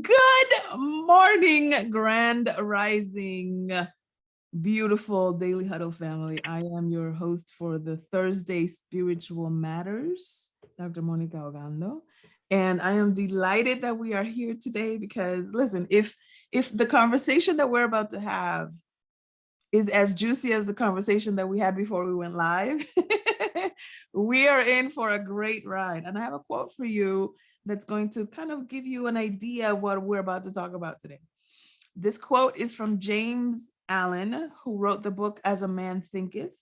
Good morning, Grand Rising, beautiful Daily Huddle family. I am your host for the Thursday Spiritual Matters, Dr. Monikah Ogando. And I am delighted that we are here today because, listen, if the conversation that we're about to have is as juicy as the conversation that we had before we went live, we are in for a great ride. And I have a quote for you that's going to kind of give you an idea of what we're about to talk about today. This quote is from James Allen, who wrote the book As a Man Thinketh.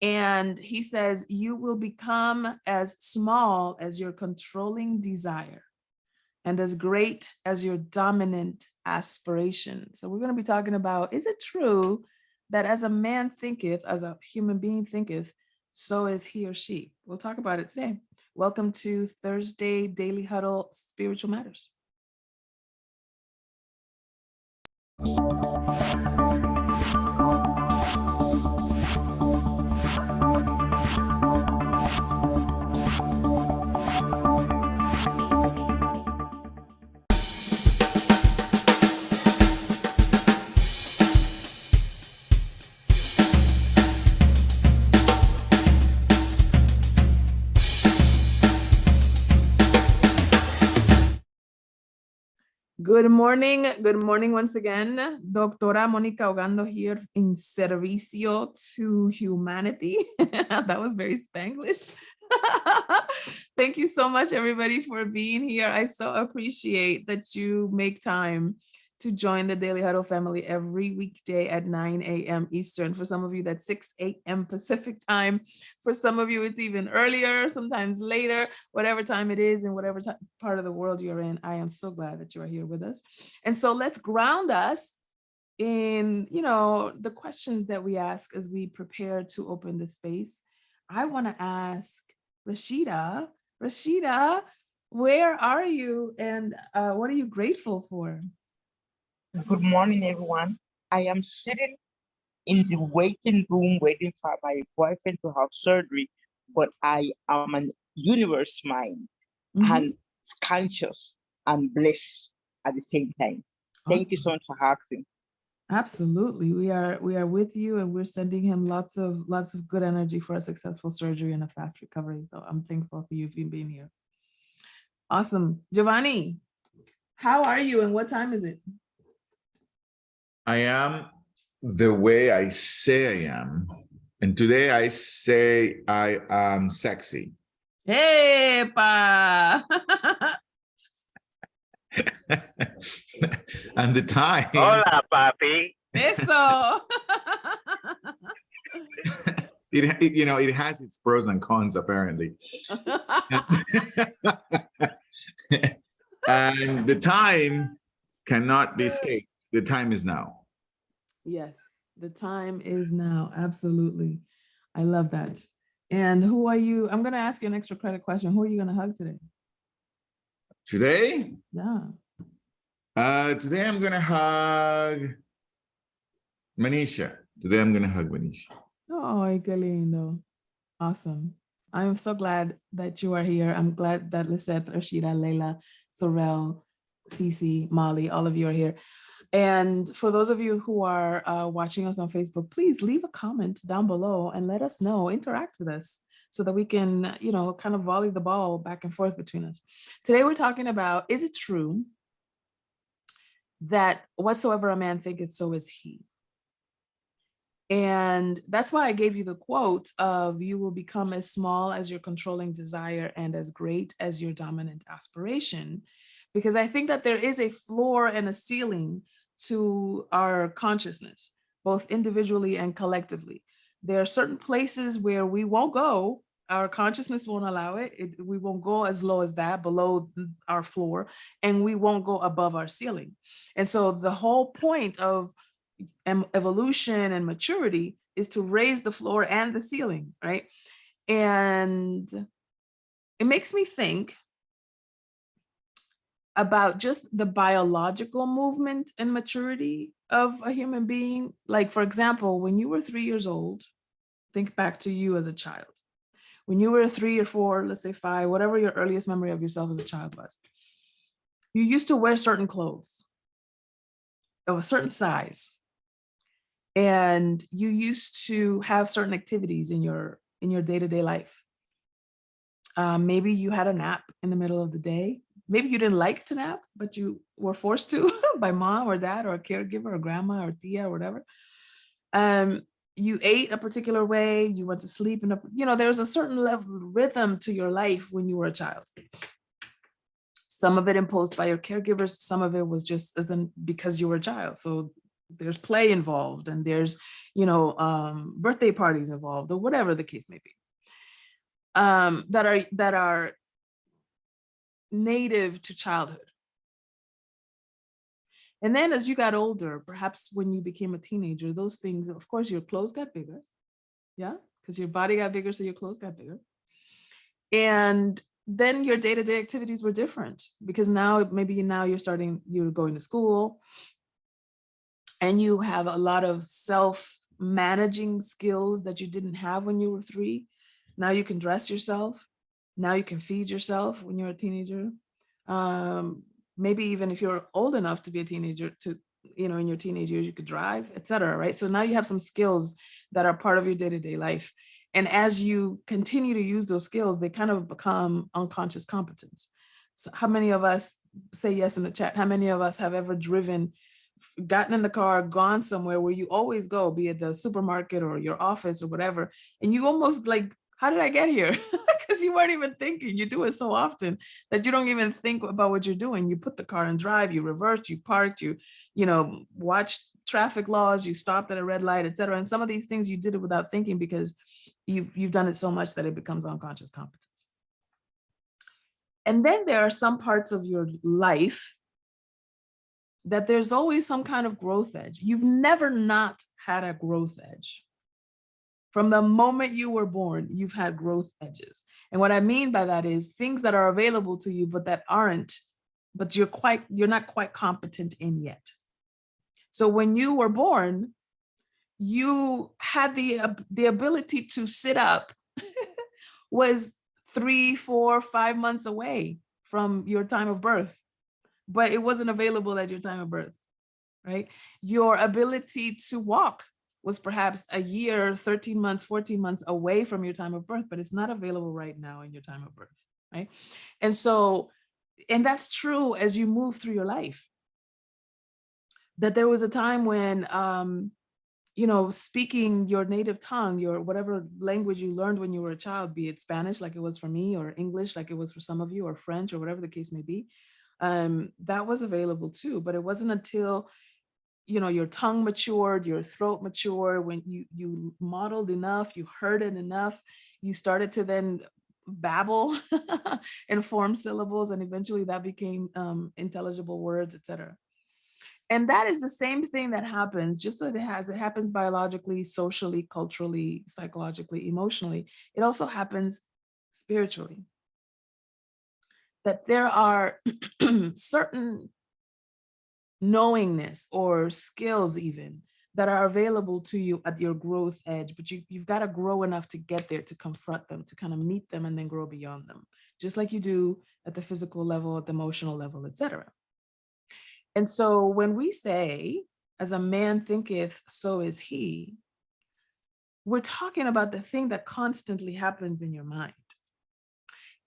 And he says, you will become as small as your controlling desire and as great as your dominant aspiration. So we're going to be talking about, is it true that as a man thinketh, as a human being thinketh, so is he or she? We'll talk about it today. Welcome to Thursday Daily Huddle Spiritual Matters. Good morning once again. Doctora Monikah Ogando here in servicio to humanity. That was very Spanglish. Thank you so much, everybody, for being here. I so appreciate that you make time to join the Daily Huddle family every weekday at 9 a.m. Eastern. For some of you, that's 6 a.m. Pacific time. For some of you, it's even earlier, sometimes later, whatever time it is and whatever part of the world you're in. I am so glad that you are here with us. And so let's ground us in, the questions that we ask as we prepare to open the space. I want to ask Rashida, where are you and what are you grateful for? Good morning, everyone. I am sitting in the waiting room waiting for my boyfriend to have surgery, but I am an universe mind and conscious and blessed at the same time. Awesome. Thank you so much for asking. Absolutely. We are with you, and we're sending him lots of good energy for a successful surgery and a fast recovery. So I'm thankful for you being here. Awesome. Giovanni, how are you and what time is it? I am the way I say I am. And today I say I am sexy. Hey, pa. And the time. Hola, papi. Eso. It has its pros and cons, apparently. And the time cannot be escaped. The time is now. Yes, the time is now. Absolutely. I love that. And who are you? I'm going to ask you an extra credit question. Who are you going to hug today? Today? Yeah. Today I'm going to hug Manisha. Oh, qué lindo. Awesome. I am so glad that you are here. I'm glad that Lisette, Rashida, Leila, Sorel, Cece, Molly, all of you are here. And for those of you who are watching us on Facebook, please leave a comment down below and let us know, interact with us so that we can, kind of volley the ball back and forth between us. Today, we're talking about, is it true that whatsoever a man thinketh, so is he? And that's why I gave you the quote of, you will become as small as your controlling desire and as great as your dominant aspiration, because I think that there is a floor and a ceiling to our consciousness, both individually and collectively. There are certain places where we won't go. Our consciousness won't allow it. We won't go as low as that, below our floor, and we won't go above our ceiling. And so the whole point of evolution and maturity is to raise the floor and the ceiling, right? And it makes me think about just the biological movement and maturity of a human being. Like, for example, when you were 3 years old, think back to you as a child. When you were 3 or 4, let's say 5, whatever your earliest memory of yourself as a child was, You used to wear certain clothes of a certain size, and you used to have certain activities in your day-to-day life. Maybe you had a nap in the middle of the day. Maybe you didn't like to nap, but you were forced to by mom or dad or a caregiver or grandma or tia or whatever. You ate a particular way, you went to sleep, and there's a certain level of rhythm to your life when you were a child. Some of it imposed by your caregivers, some of it was just because you were a child. So there's play involved, and there's, birthday parties involved, or whatever the case may be, that are native to childhood. And then as you got older, perhaps when you became a teenager, those things, of course, your clothes got bigger. Yeah, because your body got bigger, so your clothes got bigger. And then your day-to-day activities were different, because now you're going to school, and you have a lot of self-managing skills that you didn't have when you were 3. Now you can dress yourself. Now you can feed yourself when you're a teenager. Maybe even if you're old enough to be a teenager, in your teenage years, you could drive, etc. Right? So now you have some skills that are part of your day-to-day life. And as you continue to use those skills, they kind of become unconscious competence. So how many of us, say yes in the chat, how many of us have ever gotten in the car, gone somewhere where you always go, be it the supermarket or your office or whatever, and you almost like, how did I get here? Because you weren't even thinking. You do it so often that you don't even think about what you're doing. You put the car in drive, you reversed, you parked, you watched traffic laws, you stopped at a red light, etc. And some of these things you did it without thinking, because you've done it so much that it becomes unconscious competence. And then there are some parts of your life that there's always some kind of growth edge. You've never not had a growth edge. From the moment you were born, you've had growth edges. And what I mean by that is things that are available to you, but you're not quite competent in yet. So when you were born, you had the ability to sit up was 3, 4, 5 months away from your time of birth, but it wasn't available at your time of birth, right? Your ability to walk was perhaps a year, 13 months, 14 months away from your time of birth, but it's not available right now in your time of birth, right? And that's true as you move through your life. That there was a time when, speaking your native tongue, your whatever language you learned when you were a child, be it Spanish like it was for me, or English like it was for some of you, or French, or whatever the case may be, that was available too. But it wasn't until your tongue matured, your throat matured, when you modeled enough, you heard it enough, you started to then babble and form syllables, and eventually that became intelligible words, etc. And that is the same thing that happens, just that it happens biologically, socially, culturally, psychologically, emotionally. It also happens spiritually. That there are certain knowingness or skills even that are available to you at your growth edge, but you've got to grow enough to get there, to confront them, to kind of meet them, and then grow beyond them, just like you do at the physical level, at the emotional level, etc. And so when we say, as a man thinketh, so is he, we're talking about the thing that constantly happens in your mind.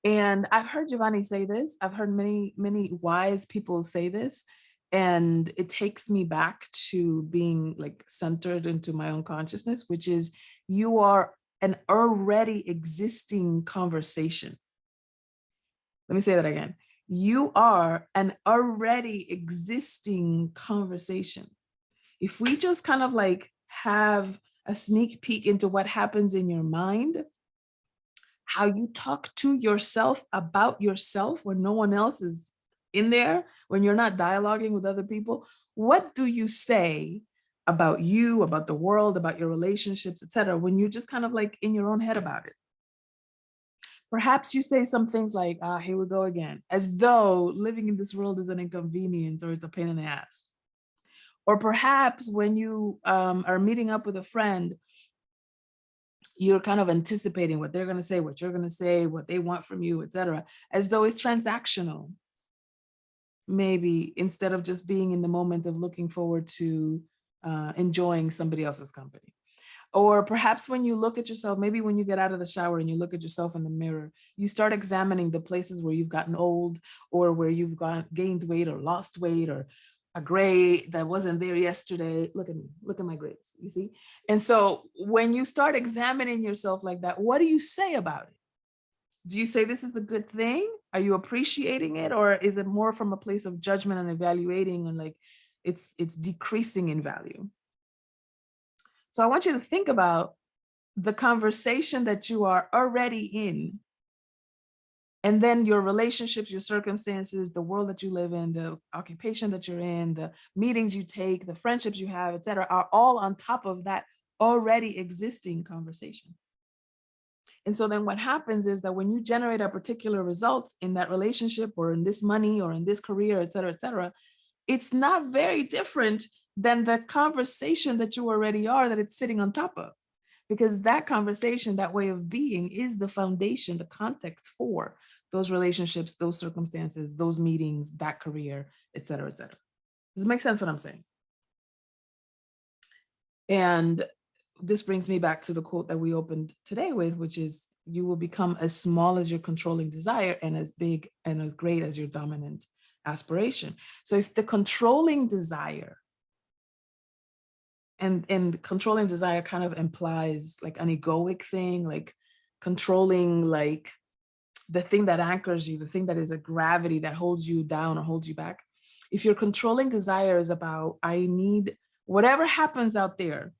And I've heard Giovanni say this. I've heard many, many wise people say this. And it takes me back to being like centered into my own consciousness, which is you are an already existing conversation. Let me say that again. You are an already existing conversation. If we just kind of like have a sneak peek into what happens in your mind, how you talk to yourself about yourself when no one else is in there, when you're not dialoguing with other people, what do you say about you, about the world, about your relationships, etc., when you're just kind of like in your own head about it? Perhaps you say some things like, here we go again, as though living in this world is an inconvenience or it's a pain in the ass. Or perhaps when you are meeting up with a friend, you're kind of anticipating what they're going to say, what you're going to say, what they want from you, etc., as though it's transactional. maybe instead of just being in the moment of looking forward to enjoying somebody else's company. Or perhaps when you look at yourself, maybe when you get out of the shower and you look at yourself in the mirror, you start examining the places where you've gotten old, or where you've gained weight or lost weight, or a gray that wasn't there yesterday. Look at me, look at my grays, you see? And so when you start examining yourself like that, what do you say about it? Do you say this is a good thing? Are you appreciating it? Or is it more from a place of judgment and evaluating, and like it's decreasing in value? So I want you to think about the conversation that you are already in, and then your relationships, your circumstances, the world that you live in, the occupation that you're in, the meetings you take, the friendships you have, et cetera, are all on top of that already existing conversation. And so then what happens is that when you generate a particular result in that relationship, or in this money, or in this career, et cetera, it's not very different than the conversation that you already are, that it's sitting on top of. Because that conversation, that way of being, is the foundation, the context for those relationships, those circumstances, those meetings, that career, et cetera, et cetera. Does it make sense what I'm saying? And this brings me back to the quote that we opened today with, which is, you will become as small as your controlling desire, and as big and as great as your dominant aspiration. So if the controlling desire, and controlling desire kind of implies like an egoic thing, like controlling, like the thing that anchors you, the thing that is a gravity that holds you down or holds you back. If your controlling desire is about, I need, whatever happens out there,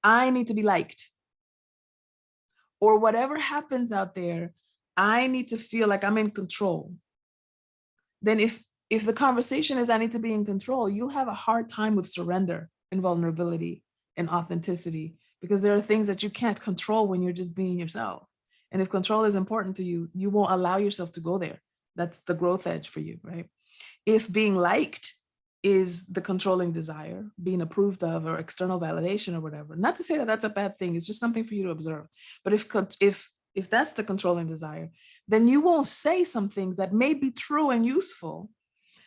I need to be liked, or whatever happens out there, I need to feel like I'm in control. Then if the conversation is I need to be in control, you'll have a hard time with surrender and vulnerability and authenticity, because there are things that you can't control when you're just being yourself. And if control is important to you, you won't allow yourself to go there. That's the growth edge for you, right? If being liked is the controlling desire, being approved of, or external validation or whatever, not to say that that's a bad thing, it's just something for you to observe. But if that's the controlling desire, then you won't say some things that may be true and useful,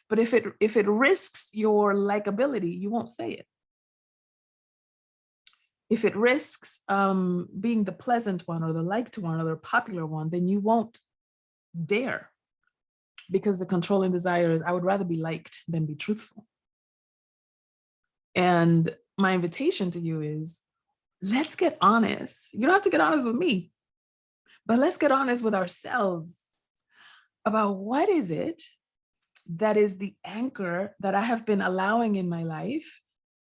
but if it risks your likability, you won't say it. If it risks being the pleasant one, or the liked one, or the popular one, then you won't dare, because the controlling desire is, I would rather be liked than be truthful. And my invitation to you is, let's get honest. You don't have to get honest with me, but let's get honest with ourselves about what is it that is the anchor that I have been allowing in my life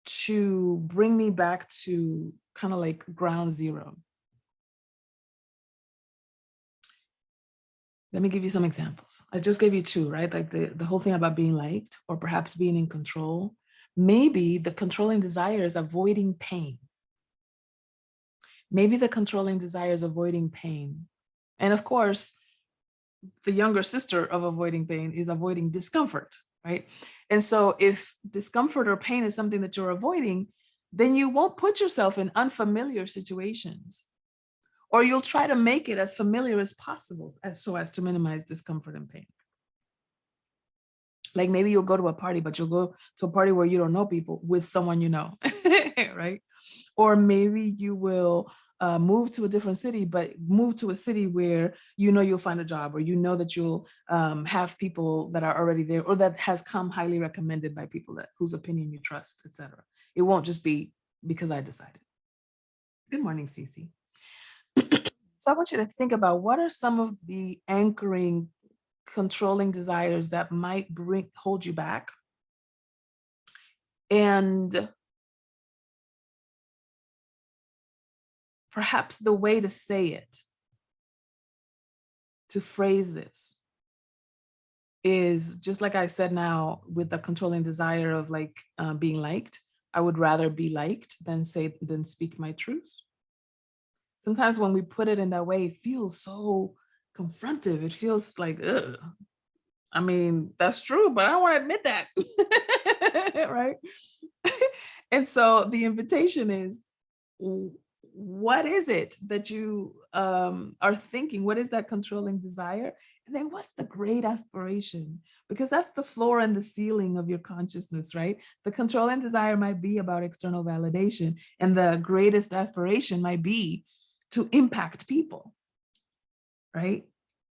to bring me back to kind of like ground zero. Let me give you some examples. I just gave you two, right? Like the whole thing about being liked, or perhaps being in control. Maybe the controlling desire is avoiding pain. Maybe the controlling desire is avoiding pain. And of course, the younger sister of avoiding pain is avoiding discomfort, right? And so if discomfort or pain is something that you're avoiding, then you won't put yourself in unfamiliar situations, or you'll try to make it as familiar as possible, so as to minimize discomfort and pain. Like maybe you'll go to a party, but you'll go to a party where you don't know people with someone you know, right? Or maybe you will move to a different city, but move to a city where you know you'll find a job, or you know that you'll have people that are already there, or that has come highly recommended by people whose opinion you trust, etc. It won't just be because I decided. Good morning, Cece. So I want you to think about, what are some of the anchoring, controlling desires that might hold you back? And perhaps the way to say it, to phrase this, is just like I said now, with the controlling desire of like being liked. I would rather be liked than speak my truth. Sometimes when we put it in that way, it feels so confrontive. It feels like, ugh. I mean, that's true, but I don't want to admit that, right? And so the invitation is, what is it that you are thinking? What is that controlling desire? And then what's the great aspiration? Because that's the floor and the ceiling of your consciousness, right? The controlling desire might be about external validation, and the greatest aspiration might be to impact people, right?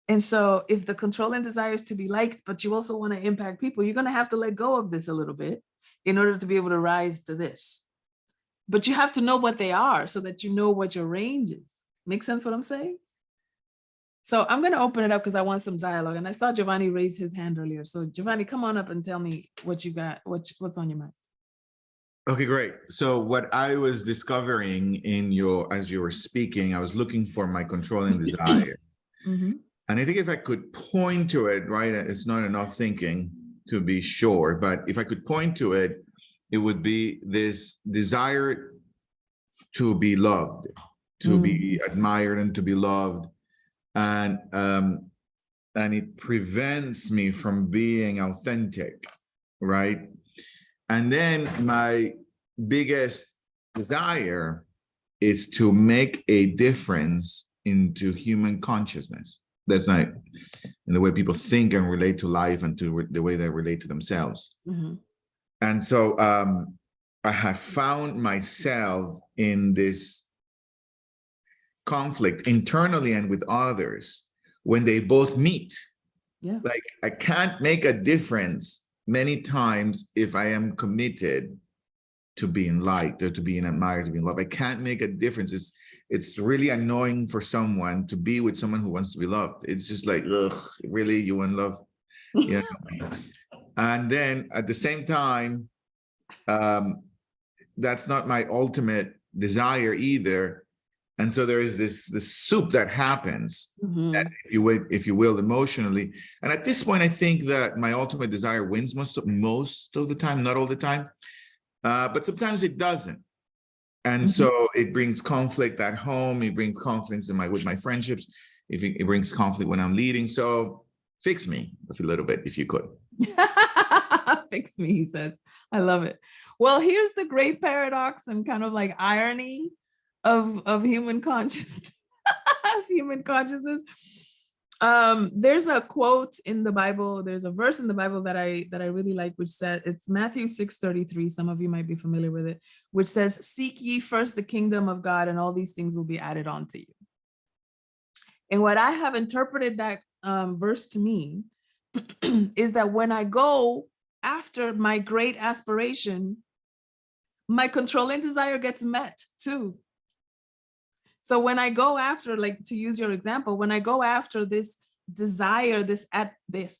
And so if the controlling desire is to be liked, but you also want to impact people, you're going to have to let go of this a little bit in order to be able to rise to this. But you have to know what they are so that you know what your range is. Make sense what I'm saying? So I'm going to open it up because I want some dialogue. And I saw Giovanni raise his hand earlier. So Giovanni, come on up and tell me what you got, what's on your mind. Okay, great. So what I was discovering as you were speaking, I was looking for my controlling desire. Mm-hmm. And I think if I could point to it, right, it's not enough thinking to be sure, but if I could point to it, it would be this desire to be loved, to be admired and to be loved. And it prevents me from being authentic, right? And then my biggest desire is to make a difference into human consciousness. That's not in the way people think and relate to life and to the way they relate to themselves. Mm-hmm. And so I have found myself in this conflict internally and with others when they both meet. Yeah. Like I can't make a difference many times if I am committed to being liked or to being admired, to being loved. I can't make a difference. It's really annoying for someone to be with someone who wants to be loved. It's just like, ugh, really, you want love? Yeah. And then at the same time, that's not my ultimate desire either. And so there is this soup that happens, that, if you will, emotionally. And at this point, I think that my ultimate desire wins most of the time, not all the time, but sometimes it doesn't. And so it brings conflict at home. It brings conflicts with my friendships. It brings conflict when I'm leading. So fix me a little bit, if you could. Fix me, he says. I love it. Well, here's the great paradox and kind of like irony of human consciousness. There's a quote in the Bible. There's a verse in the Bible that I really like, which says, it's Matthew 6:33. Some of you might be familiar with it, which says, "Seek ye first the kingdom of God, and all these things will be added on to you." And what I have interpreted that verse to mean is that when I go after my great aspiration, my controlling desire gets met too. So when I go after, like to use your example, when I go after this desire, this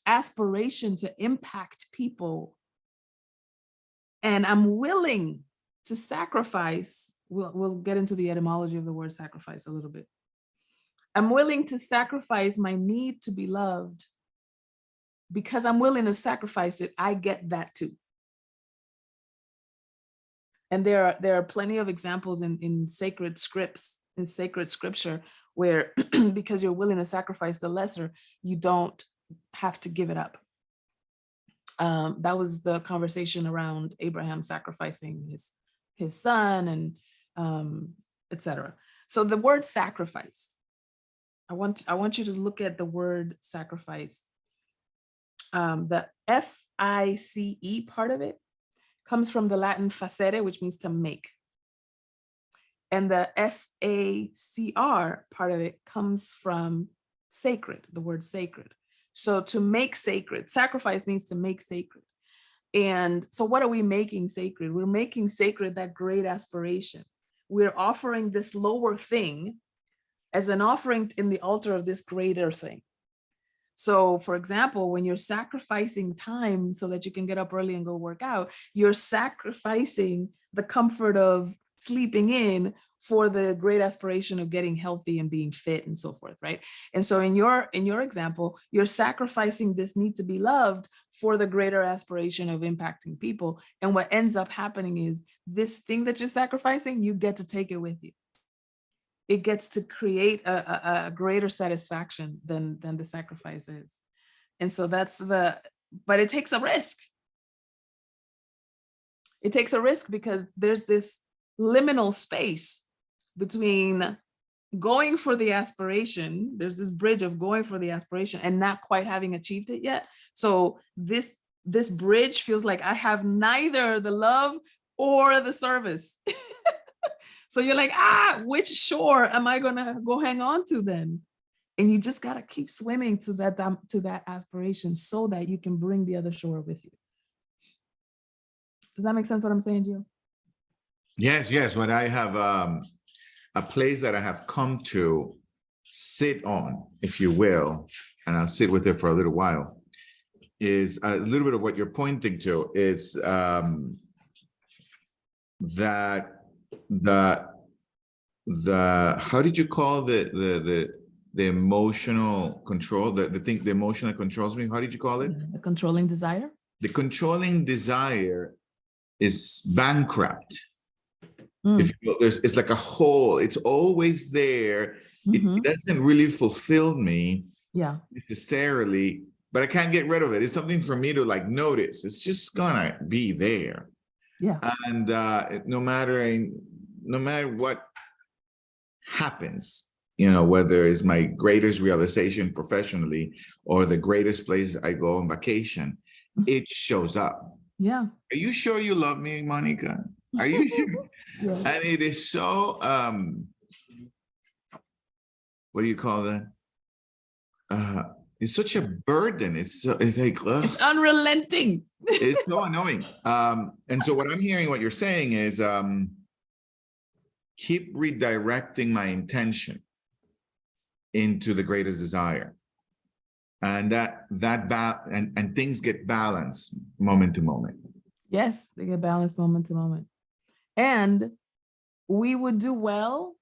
aspiration to impact people, and I'm willing to sacrifice, we'll get into the etymology of the word sacrifice a little bit. I'm willing to sacrifice my need to be loved. Because I'm willing to sacrifice it, I get that too. And there are plenty of examples in sacred scripts, in sacred scripture, where because you're willing to sacrifice the lesser, you don't have to give it up. That was the conversation around Abraham sacrificing his son, and etc. So the word sacrifice, I want you to look at the word sacrifice. The FICE part of it comes from the Latin facere, which means to make. And the SACR part of it comes from sacred, the word sacred. So to make sacred, sacrifice means to make sacred. And so what are we making sacred? We're making sacred that great aspiration. We're offering this lower thing as an offering in the altar of this greater thing. So for example, when you're sacrificing time so that you can get up early and go work out, you're sacrificing the comfort of sleeping in for the great aspiration of getting healthy and being fit and so forth, right? And so in your example, you're sacrificing this need to be loved for the greater aspiration of impacting people. And what ends up happening is this thing that you're sacrificing, you get to take it with you. It gets to create a greater satisfaction than the sacrifice is. And so but it takes a risk. It takes a risk because there's this liminal space between going for the aspiration. There's this bridge of going for the aspiration and not quite having achieved it yet. So this bridge feels like I have neither the love or the service. So you're like, which shore am I gonna go hang on to then? And you just gotta keep swimming to that aspiration so that you can bring the other shore with you. Does that make sense what I'm saying, Gio? Yes. When I have a place that I have come to sit on, if you will, and I'll sit with it for a little while, is a little bit of what you're pointing to. It's that the how did you call the emotional control, the emotional controls me? How did you call it? The controlling desire. The controlling desire is bankrupt. If you will, it's like a hole. It's always there. It doesn't really fulfill me necessarily, but I can't get rid of it. It's something for me to like notice. It's just gonna be there. Yeah. And no matter what happens, whether it's my greatest realization professionally or the greatest place I go on vacation, it shows up. Yeah. Are you sure you love me, Monikah? Are you sure? Yes. And it is so, what do you call that? It's such a burden. It's like, it's unrelenting. It's so annoying. And so what I'm hearing, what you're saying is, keep redirecting my intention into the greatest desire. And and things get balanced moment to moment. Yes, they get balanced moment to moment. And we would do well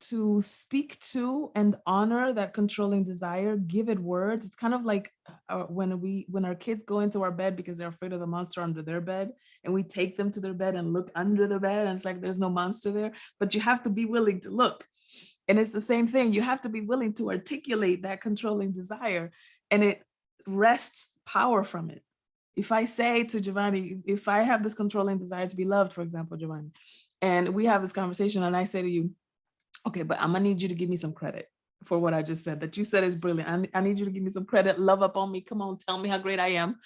to speak to and honor that controlling desire, give it words. It's kind of like when our kids go into our bed because they're afraid of the monster under their bed, and we take them to their bed and look under the bed, and it's like there's no monster there, but you have to be willing to look. And it's the same thing. You have to be willing to articulate that controlling desire, and it wrests power from it. If I say to Giovanni, if I have this controlling desire to be loved, for example, Giovanni, and we have this conversation and I say to you, okay, but I'm gonna need you to give me some credit for what I just said, that you said is brilliant. I need you to give me some credit, love up on me. Come on, tell me how great I am,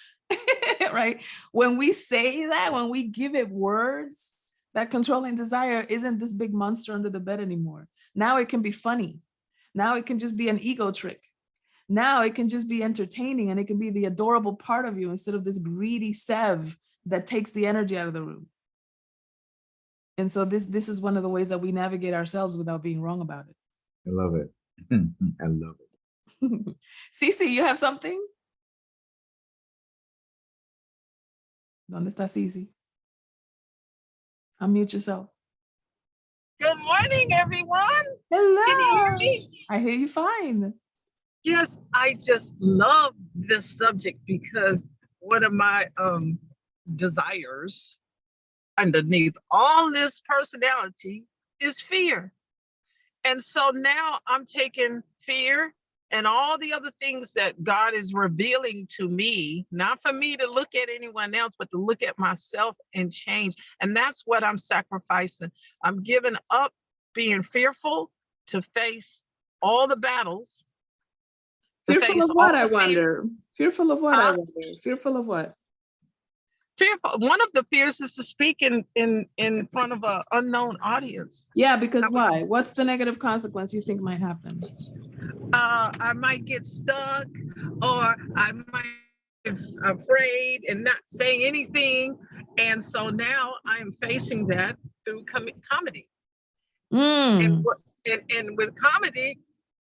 right? When we say that, when we give it words, that controlling desire isn't this big monster under the bed anymore. Now it can be funny. Now it can just be an ego trick. Now it can just be entertaining, and it can be the adorable part of you instead of this greedy Sev that takes the energy out of the room. And so this is one of the ways that we navigate ourselves without being wrong about it. I love it. I love it. Cece, you have something? ¿Dónde está Cece? Unmute yourself. Good morning, everyone. Hello. Can you hear me? I hear you fine. Yes, I just love this subject because one of my desires underneath all this personality is fear. And so now I'm taking fear and all the other things that God is revealing to me, not for me to look at anyone else, but to look at myself and change. And that's what I'm sacrificing. I'm giving up being fearful to face all the battles. Fearful of what, I wonder? Fearful of what, I wonder? Fearful of what? Fearful. One of the fears is to speak in front of an unknown audience. Yeah, because why? What's the negative consequence you think might happen? I might get stuck, or I might be afraid and not say anything. And so now I'm facing that through comedy. And with comedy,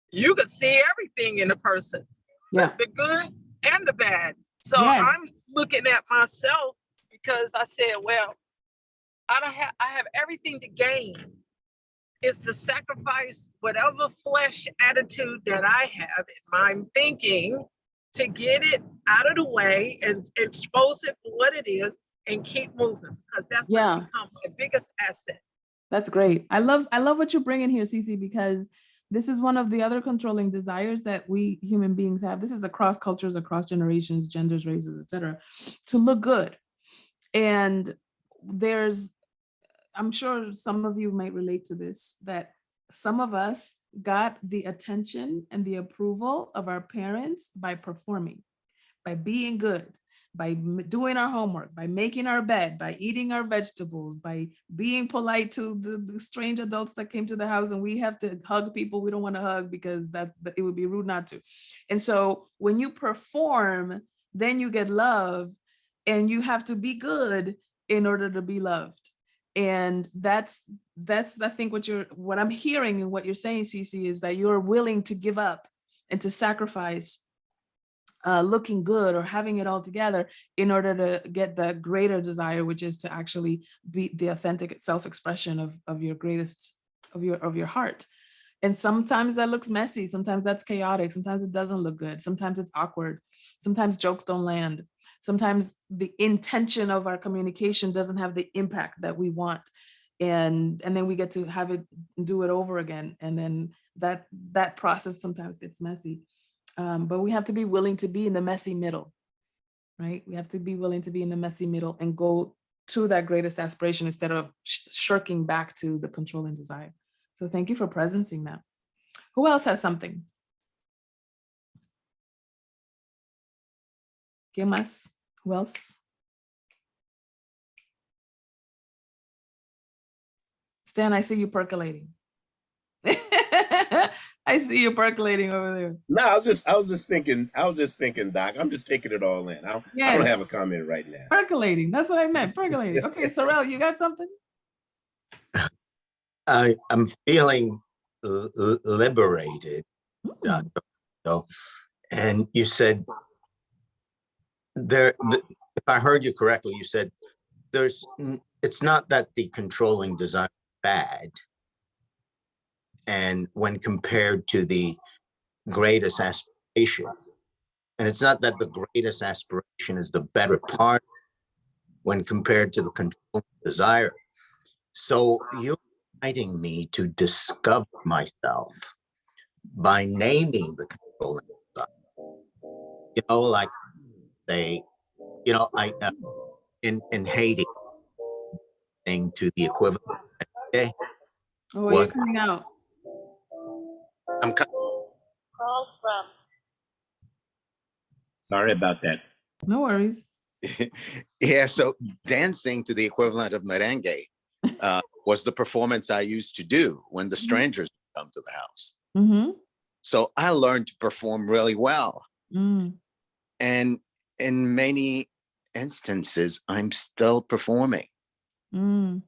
you could see everything in a person, the good and the bad. So I'm looking at myself because I said, well, I have everything to gain. It's to sacrifice whatever flesh attitude that I have in my thinking to get it out of the way and expose it for what it is and keep moving, because that's going to become my biggest asset. That's great. I love what you bring in here, Cece, because this is one of the other controlling desires that we human beings have. This is across cultures, across generations, genders, races, etc., to look good. And I'm sure some of you might relate to this, that some of us got the attention and the approval of our parents by performing, by being good, by doing our homework, by making our bed, by eating our vegetables, by being polite to the strange adults that came to the house, and we have to hug people we don't want to hug because that it would be rude not to. And so when you perform, then you get love, and you have to be good in order to be loved. And that's I think what I'm hearing and what you're saying, Cece, is that you're willing to give up and to sacrifice looking good or having it all together in order to get the greater desire, which is to actually be the authentic self-expression of your greatest, of your heart. And sometimes that looks messy. Sometimes that's chaotic. Sometimes it doesn't look good. Sometimes it's awkward. Sometimes jokes don't land. Sometimes the intention of our communication doesn't have the impact that we want. And then we get to have it, do it over again. And then that process sometimes gets messy. But we have to be willing to be in the messy middle, right? We have to be willing to be in the messy middle and go to that greatest aspiration instead of shirking back to the controlling desire. So thank you for presencing that. Who else has something? ¿Qué más? Who else? Stan, I see you percolating. I see you percolating over there. No, I was just thinking, Doc. I'm just taking it all in. I don't have a comment right now. Percolating. That's what I meant. Percolating. Okay, Sorrel, you got something? I'm feeling liberated, Dr. So, and you said if I heard you correctly, you said it's not that the controlling desire is bad, and when compared to the greatest aspiration, and it's not that the greatest aspiration is the better part when compared to the controlling desire. So you're inviting me to discover myself by naming the controlling desire. Like say, I in Haiti, thing to the equivalent. Okay, you're coming out. I'm Sorry about that. No worries. yeah. So dancing to the equivalent of merengue was the performance I used to do when the strangers come to the house. Mm-hmm. So I learned to perform really well. Mm. And in many instances, I'm still performing. Mm.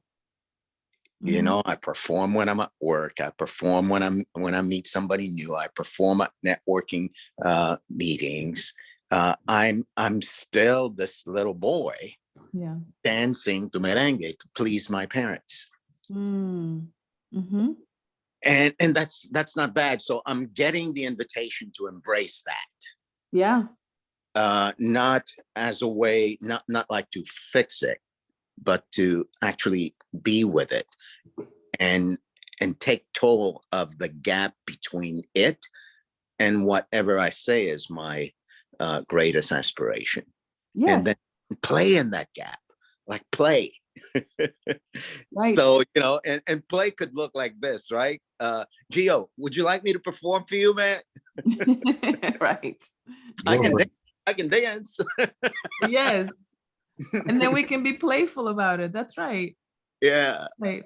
I perform when I'm at work. I perform when I meet somebody new. I perform at networking meetings. I'm still this little boy, dancing to merengue to please my parents. Mm. Mm-hmm. And that's not bad. So I'm getting the invitation to embrace that. Yeah. Not as a way, not like to fix it, but to actually be with it and take toll of the gap between it and whatever I say is my greatest aspiration. Yes. And then play in that gap, like play. Right. So, and play could look like this, right? Gio, would you like me to perform for you, man? Right. I can dance. Yes. And then we can be playful about it. That's right. Yeah. Right.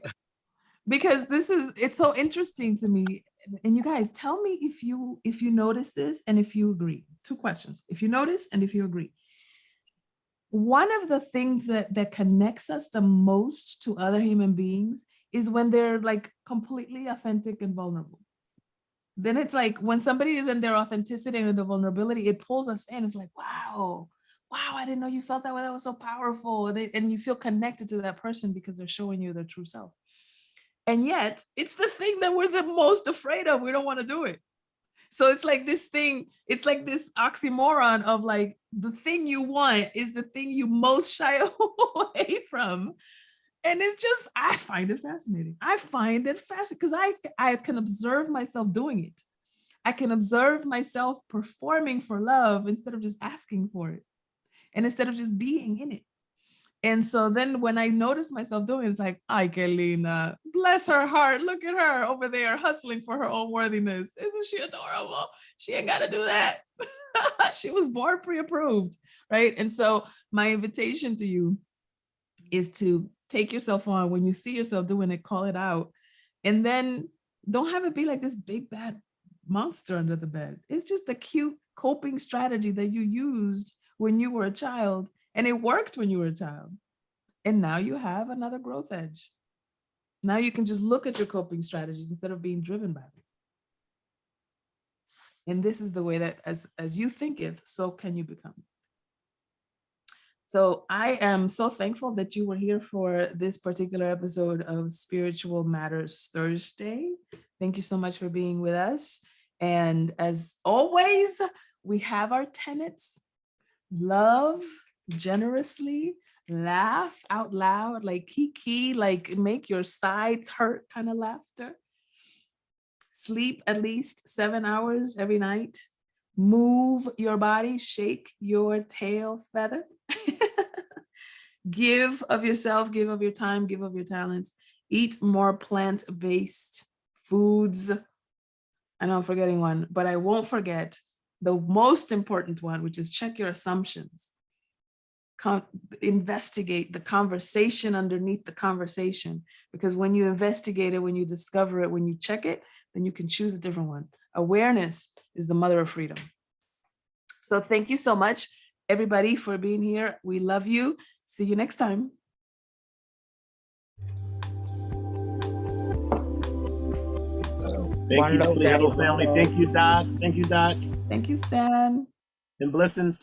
Because it's so interesting to me. And you guys, tell me if you notice this and if you agree. 2 questions. If you notice and if you agree. One of the things that connects us the most to other human beings is when they're like completely authentic and vulnerable. Then it's like when somebody is in their authenticity and the vulnerability, it pulls us in. It's like, wow, I didn't know you felt that way. That was so powerful. And you feel connected to that person because they're showing you their true self. And yet it's the thing that we're the most afraid of. We don't want to do it. So it's like this thing, it's like this oxymoron of like, the thing you want is the thing you most shy away from. And it's just, I find it fascinating. Because I can observe myself doing it. I can observe myself performing for love instead of just asking for it. And instead of just being in it. And so then when I noticed myself doing it, it's like, ay, Kelina, bless her heart. Look at her over there hustling for her own worthiness. Isn't she adorable? She ain't got to do that. She was born pre-approved, right? And so my invitation to you is to take yourself on. When you see yourself doing it, call it out. And then don't have it be like this big bad monster under the bed. It's just a cute coping strategy that you used when you were a child, and it worked when you were a child. And now you have another growth edge. Now you can just look at your coping strategies instead of being driven by them. And this is the way that as you thinketh, so can you become. So I am so thankful that you were here for this particular episode of Spiritual Matters Thursday. Thank you so much for being with us. And as always, we have our tenets: love generously, laugh out loud, like kiki, like make your sides hurt kind of laughter. Sleep at least 7 hours every night. Move your body, shake your tail feather. Give of yourself, give of your time, give of your talents. Eat more plant-based foods. I know I'm forgetting one, but I won't forget the most important one, which is check your assumptions. Investigate the conversation underneath the conversation, because when you investigate it, when you discover it, when you check it, then you can choose a different one. Awareness is the mother of freedom. So thank you so much, everybody, for being here. We love you. See you next time. Thank you, Huddle family. Thank you, Doc. Thank you, Doc. Thank you, Stan. And blessings to